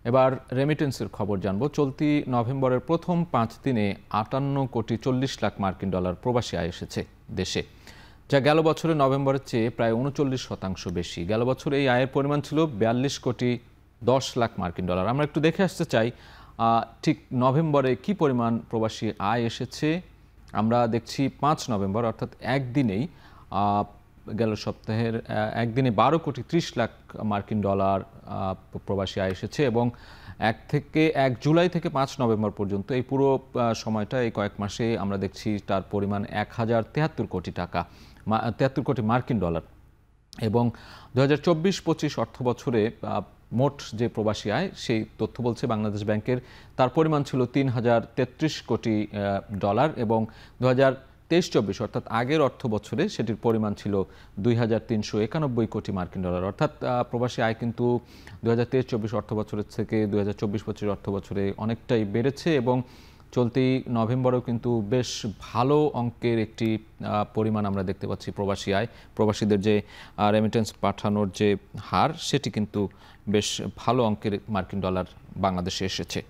এবার রেমিটেন্সের খবর জানবো। চলতি নভেম্বরের প্রথম 5 দিনে 58,40,00,000 মার্কিন ডলার প্রবাসী আয় এসেছে দেশে, যা গেল বছরের নভেম্বরের চেয়ে প্রায় 39% বেশি। গেল বছর এই আয়ের পরিমাণ ছিল 42,10,00,000 মার্কিন ডলার। আমরা একটু দেখে আসতে চাই ঠিক নভেম্বরে কি পরিমাণ প্রবাসী আয় এসেছে। আমরা দেখছি 5 নভেম্বর অর্থাৎ একদিনেই গেল সপ্তাহের একদিনে 12,30,00,000 মার্কিন ডলার প্রবাসী আয় এসেছে এবং 1 জুলাই থেকে 5 নভেম্বর পর্যন্ত এই পুরো সময়টা, এই কয়েক মাসে আমরা দেখছি তার পরিমাণ 1,073 কোটি টাকা, 73 কোটি মার্কিন ডলার। এবং 2024-25 অর্থ বছরে মোট যে প্রবাসী আয়, সেই তথ্য বলছে বাংলাদেশ ব্যাংকের, তার পরিমাণ ছিল 3,033 কোটি ডলার এবং 2023-24 অর্থাৎ আগের অর্থ বছরে সেটির পরিমাণ ছিল 2,391 কোটি মার্কিন ডলার। অর্থাৎ প্রবাসী আয় কিন্তু 2023-24 অর্থ বছরের থেকে 2024-25 অর্থ বছরে অনেকটাই বেড়েছে এবং চলতি নভেম্বরেও কিন্তু বেশ ভালো অঙ্কের একটি পরিমাণ আমরা দেখতে পাচ্ছি প্রবাসী আয়। প্রবাসীদের যে রেমিটেন্স পাঠানোর যে হার, সেটি কিন্তু বেশ ভালো অঙ্কের মার্কিন ডলার বাংলাদেশে এসেছে।